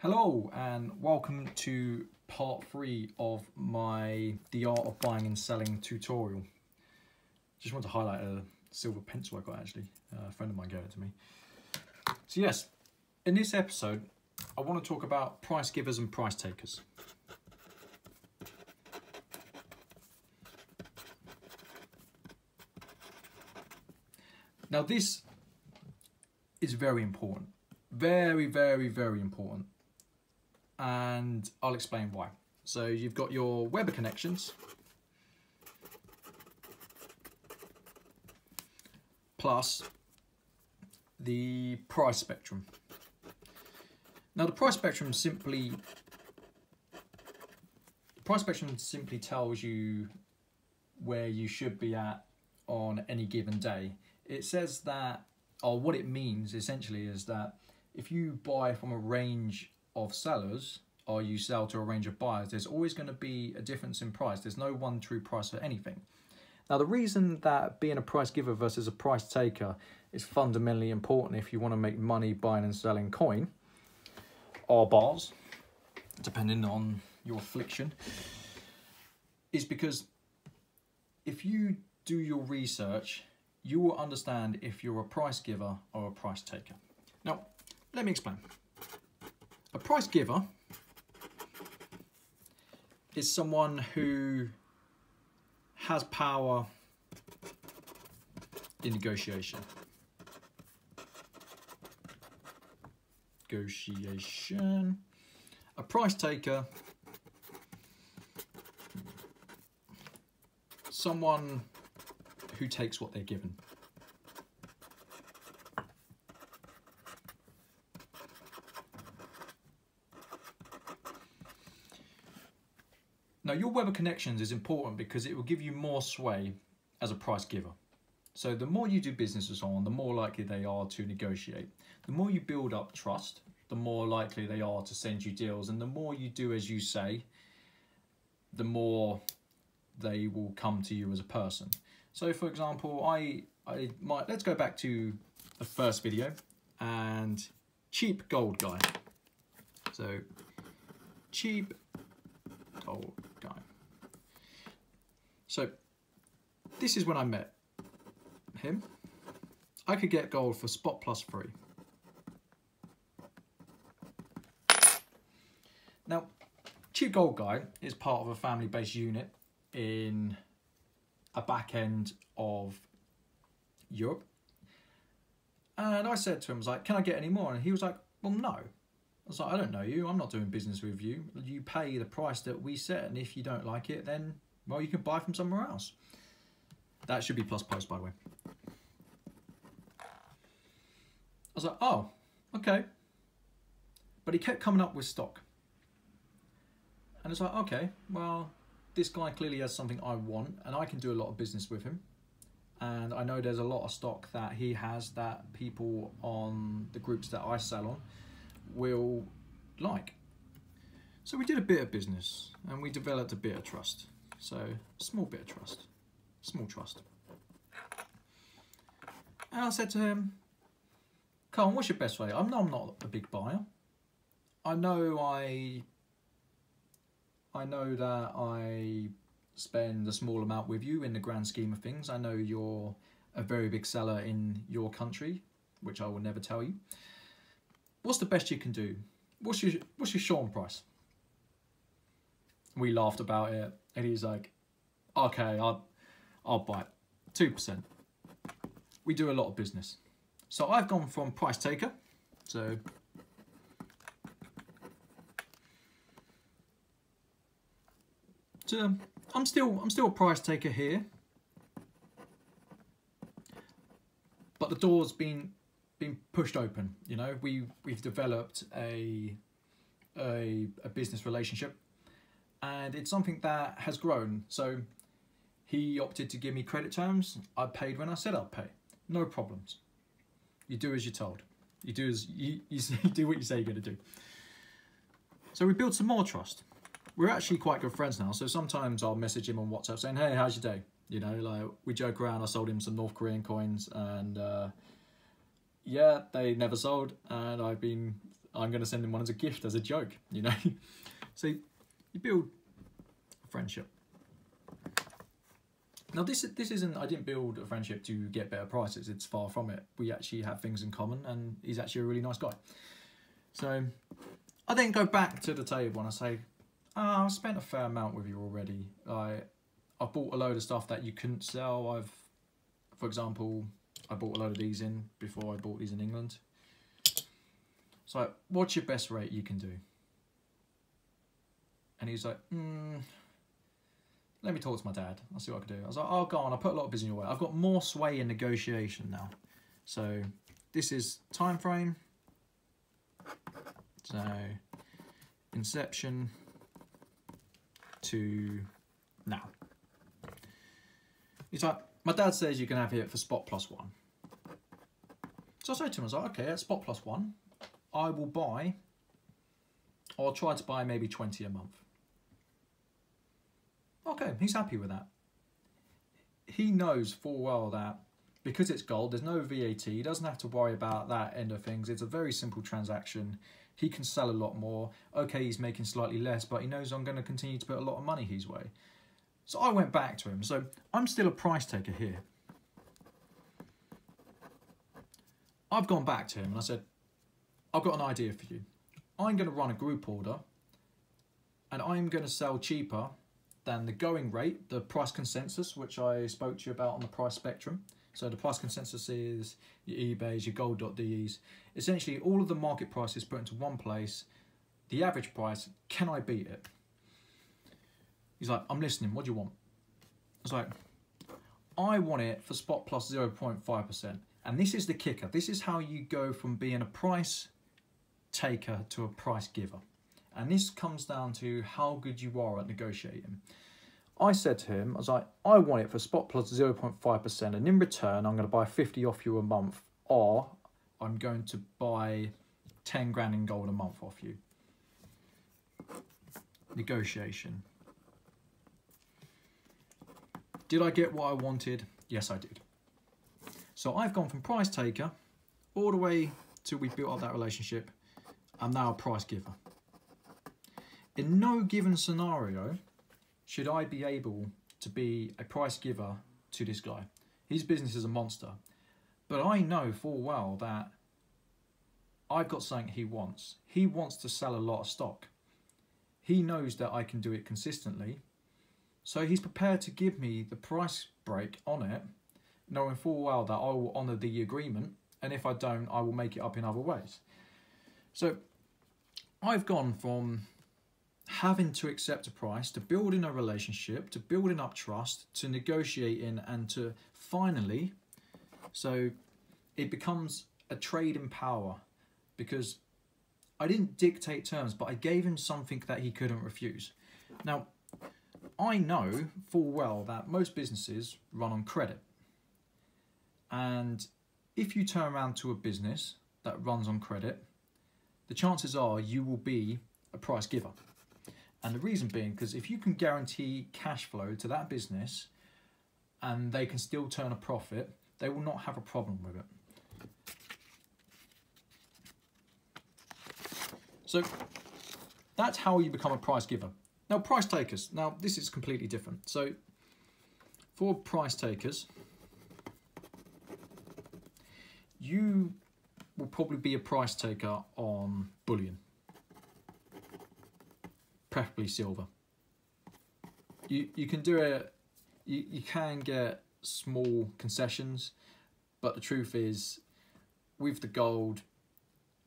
Hello and welcome to part 3 of my The Art of Buying and Selling tutorial. Just want to highlight a silver pencil I got actually, a friend of mine gave it to me. So yes, in this episode I want to talk about price givers and price takers. Now this is very important, very important. And I'll explain why. So you've got your Weber connections plus the price spectrum. Now the price spectrum simply tells you where you should be at on any given day. It says that, or what it means essentially is that if you buy from a range of sellers or you sell to a range of buyers, there's always going to be a difference in price. There's no one true price for anything. Now the reason that being a price giver versus a price taker is fundamentally important if you want to make money buying and selling coin or bars, depending on your affliction, is because if you do your research, you will understand if you're a price giver or a price taker. Now, let me explain. A price giver is someone who has power in negotiation. A price taker, someone who takes what they're given. Now your Weber connections is important because it will give you more sway as a price giver. So the more you do business with someone, the more likely they are to negotiate. The more you build up trust, the more likely they are to send you deals, and the more you do as you say, the more they will come to you as a person. So for example, let's go back to the first video and cheap gold guy. So cheap gold guy. So this is when I met him. I could get gold for spot +3. Now, cheap gold guy is part of a family-based unit in a back end of Europe. And I said to him, I was like, can I get any more? And he was like, well, no. I was like, I don't know you, I'm not doing business with you. You pay the price that we set, and if you don't like it, then, well, you can buy from somewhere else. That should be plus post, by the way. I was like, oh, okay. But he kept coming up with stock. And it's like, okay, well, this guy clearly has something I want, and I can do a lot of business with him. And I know there's a lot of stock that he has that people on the groups that I sell on will like. So we did a bit of business and we developed a bit of trust. So a small bit of trust, small trust. And I said to him, Carl, what's your best way? I know I'm not a big buyer. I know that I spend a small amount with you in the grand scheme of things. I know you're a very big seller in your country, which I will never tell you. What's the best you can do? What's your Sean price? We laughed about it, and he's like, okay, I'll buy it. 2%. We do a lot of business. So I've gone from price taker, so I'm still a price taker here, but the door's been pushed open. You know, we've developed a business relationship, and it's something that has grown. So he opted to give me credit terms. I paid when I said I'd pay. No problems. You do as you're told. You do what you say you're going to do. So we built some more trust. We're actually quite good friends now, so sometimes I'll message him on WhatsApp saying, hey, how's your day? You know, like, we joke around. I sold him some North Korean coins, and yeah, they never sold, and I'm going to send him one as a gift, as a joke, you know. So you build a friendship. Now this isn't, I didn't build a friendship to get better prices, it's far from it. We actually have things in common and he's actually a really nice guy. So I then go back to the table and I say, I've spent a fair amount with you already. I've bought a load of stuff that you couldn't sell. For example, I bought a load of these in before I bought these in England. So what's your best rate you can do? And he's like, let me talk to my dad. I'll see what I can do. I was like, oh, go on. I put a lot of business away. I've got more sway in negotiation now. So this is time frame. So inception to now. He's like, my dad says you can have it for spot +1. So I said to him, I was like, okay, at spot +1, I will buy, or I'll try to buy maybe 20 a month. Okay, he's happy with that. He knows full well that because it's gold, there's no VAT, he doesn't have to worry about that end of things. It's a very simple transaction. He can sell a lot more. Okay, he's making slightly less, but he knows I'm going to continue to put a lot of money his way. So I went back to him. So I'm still a price taker here. I've gone back to him and I said, I've got an idea for you. I'm going to run a group order and I'm going to sell cheaper than the going rate, the price consensus, which I spoke to you about on the price spectrum. So the price consensus is your eBays, your gold.de's. Essentially all of the market prices put into one place. The average price, can I beat it? He's like, I'm listening, what do you want? I was like, I want it for spot plus 0.5%. And this is the kicker. This is how you go from being a price taker to a price giver. And this comes down to how good you are at negotiating. I said to him, I was like, I want it for spot plus 0.5%. And in return, I'm going to buy 50 off you a month. Or I'm going to buy 10 grand in gold a month off you. Negotiation. Did I get what I wanted? Yes, I did. So I've gone from price taker all the way till we built up that relationship. I'm now a price giver. In no given scenario should I be able to be a price giver to this guy. His business is a monster. But I know full well that I've got something he wants. He wants to sell a lot of stock. He knows that I can do it consistently. So he's prepared to give me the price break on it, knowing full well that I will honour the agreement, and if I don't, I will make it up in other ways. So I've gone from having to accept a price, to building a relationship, to building up trust, to negotiating, and to finally, so it becomes a trade in power, because I didn't dictate terms, but I gave him something that he couldn't refuse. Now, I know full well that most businesses run on credit. And if you turn around to a business that runs on credit, the chances are you will be a price giver. And the reason being, because if you can guarantee cash flow to that business and they can still turn a profit, they will not have a problem with it. So that's how you become a price giver. Now, price takers. Now, this is completely different. So for price takers, you will probably be a price taker on bullion, preferably silver. You can do it, you can get small concessions, but the truth is, with the gold,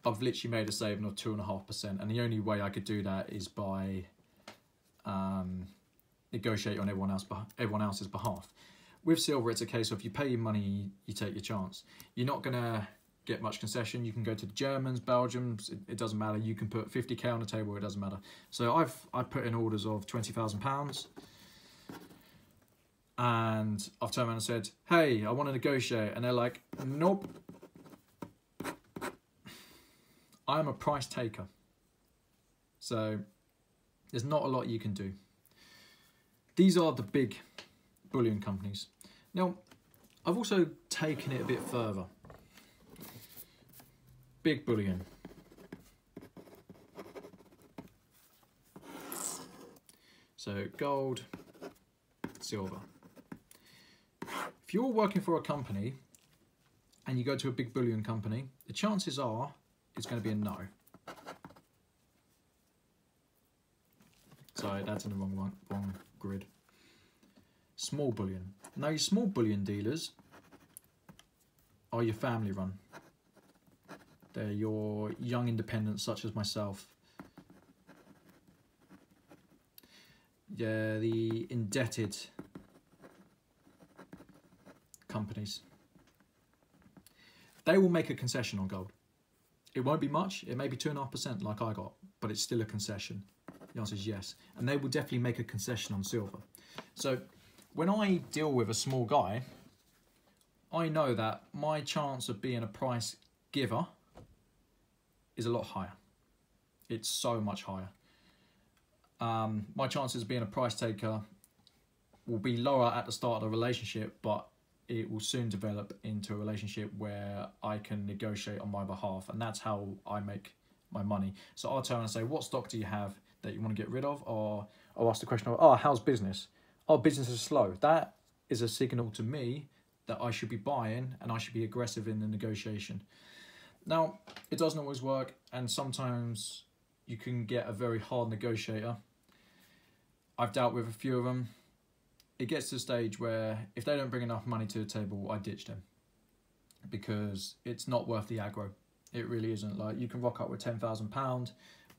I've literally made a saving of 2.5%, and the only way I could do that is by negotiate on everyone else's behalf. With silver, it's a case of you pay your money, you take your chance. You're not gonna get much concession. You can go to the Germans, Belgians, it doesn't matter. You can put 50k on the table, it doesn't matter. So I've put in orders of £20,000, and I've turned around and said, hey, I want to negotiate, and they're like, nope. I'm a price taker. So there's not a lot you can do. These are the big bullion companies. Now, I've also taken it a bit further. Big bullion. So gold, silver. If you're working for a company and you go to a big bullion company, the chances are it's going to be a no. Sorry, that's in the wrong grid. Small bullion. Now your small bullion dealers are your family run. They're your young independents such as myself. Yeah, the indebted companies. They will make a concession on gold. It won't be much, it may be 2.5% like I got, but it's still a concession. The answer is yes. And they will definitely make a concession on silver. So when I deal with a small guy, I know that my chance of being a price giver is a lot higher. It's so much higher. My chances of being a price taker will be lower at the start of the relationship, but it will soon develop into a relationship where I can negotiate on my behalf, and that's how I make my money. So I'll turn and say, what stock do you have that you want to get rid of? Or I'll ask the question of, oh, how's business? Oh, business is slow. That is a signal to me that I should be buying and I should be aggressive in the negotiation. Now, it doesn't always work, and sometimes you can get a very hard negotiator. I've dealt with a few of them. It gets to the stage where if they don't bring enough money to the table, I ditch them because it's not worth the aggro. It really isn't. Like, you can rock up with £10,000,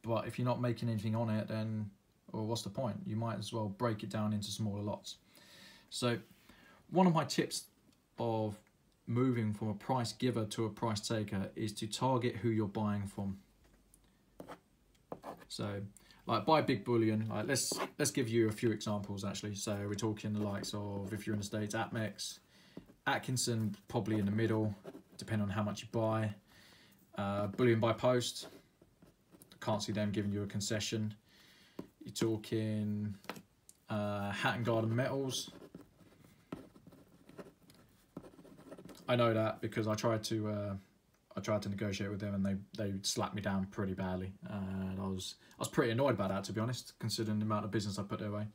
but if you're not making anything on it, then, well, what's the point? You might as well break it down into smaller lots. So one of my tips of moving from a price giver to a price taker is to target who you're buying from. So like buy big bullion, like let's give you a few examples actually. So we're talking the likes of, if you're in the States, APMEX, Atkinson probably in the middle, depending on how much you buy. Bullion by post, can't see them giving you a concession. You're talking Hatton Garden Metals. I know that because I tried to negotiate with them and they slapped me down pretty badly, and I was pretty annoyed about that, to be honest, considering the amount of business I put their way.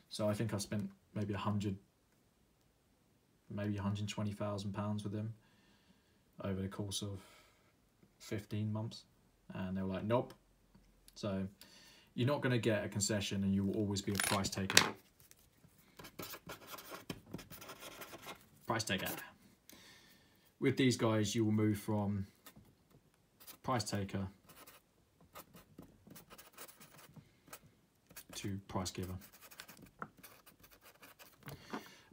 So I think I spent maybe £120,000 with them over the course of 15 months, and they were like, nope. So you're not going to get a concession, and you will always be a price taker. Price taker. With these guys, you will move from price taker to price giver.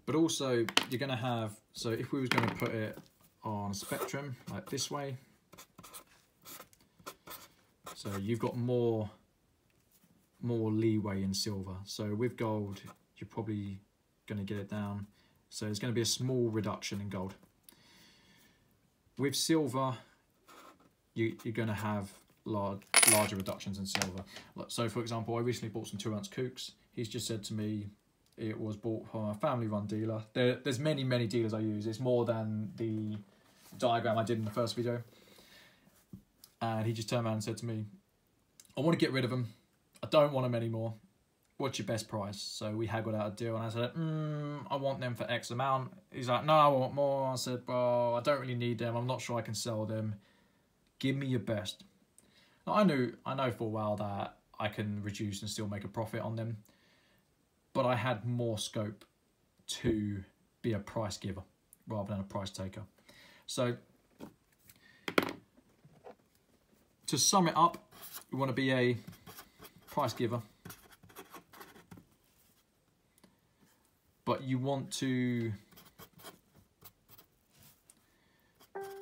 But also, you're going to have, so if we was going to put it on a spectrum like this way, so you've got more leeway in silver. So with gold, you're probably going to get it down. So there's going to be a small reduction in gold. With silver, you're going to have larger reductions in silver. So for example, I recently bought some 2 ounce Kooks. He's just said to me it was bought from a family run dealer. There's many dealers I use. It's more than the diagram I did in the first video. And he just turned around and said to me, I want to get rid of them. I don't want them anymore. What's your best price? So we haggled out a deal, and I said, I want them for X amount. He's like, no, I want more. I said, well, I don't really need them. I'm not sure I can sell them. Give me your best. Now, I know for a while that I can reduce and still make a profit on them, but I had more scope to be a price giver rather than a price taker. So to sum it up, you want to be a price giver, but you want to,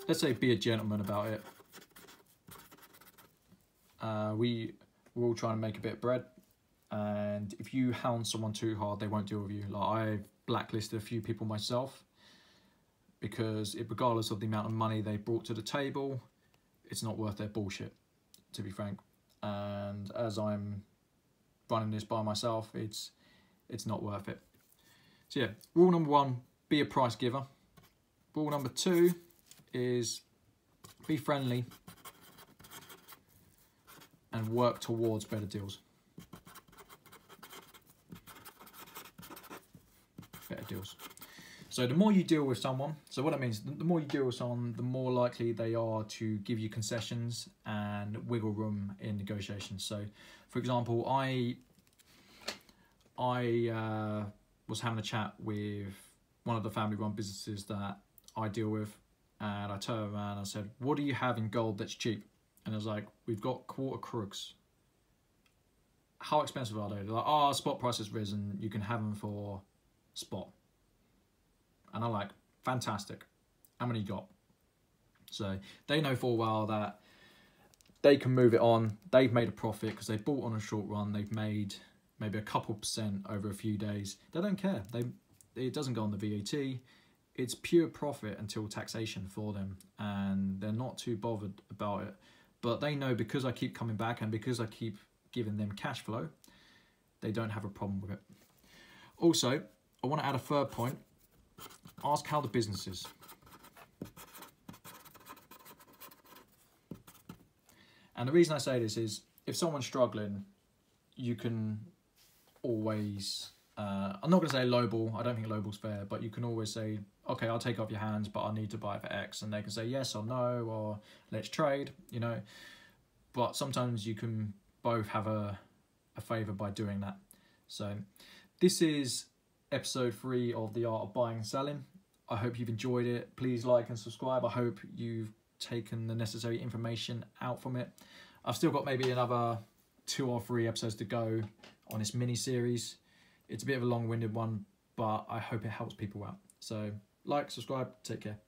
let's say, be a gentleman about it. We're all trying to make a bit of bread, and if you hound someone too hard, they won't deal with you. Like, I've blacklisted a few people myself because regardless of the amount of money they brought to the table, it's not worth their bullshit, to be frank. And as I'm running this by myself, it's not worth it. So yeah, rule number 1, be a price giver. Rule number 2 is be friendly and work towards better deals. deals. So the more you deal with someone, so what that means, the more you deal with someone, the more likely they are to give you concessions and wiggle room in negotiations. So, for example, I was having a chat with one of the family-run businesses that I deal with, and I turned around and I said, "What do you have in gold that's cheap?" And I was like, "We've got quarter crooks." How expensive are they? They're like, "Oh, spot price has risen. You can have them for spot." And I'm like, fantastic. How many you got? So they know for a while that they can move it on. They've made a profit because they bought on a short run. They've made maybe a couple % over a few days. They don't care. It doesn't go on the VAT. It's pure profit until taxation for them, and they're not too bothered about it. But they know, because I keep coming back and because I keep giving them cash flow, they don't have a problem with it. Also, I want to add a third point. Ask how the business is. And the reason I say this is, if someone's struggling, you can always, I'm not going to say lowball, I don't think lowball's fair, but you can always say, okay, I'll take off your hands, but I need to buy it for X. And they can say yes or no, or let's trade, you know. But sometimes you can both have a favour by doing that. So this is episode 3 of The Art of Buying and Selling. I hope you've enjoyed it. Please like and subscribe. I hope you've taken the necessary information out from it. I've still got maybe another 2 or 3 episodes to go on this mini series. It's a bit of a long-winded one, but I hope it helps people out. So like, subscribe, take care.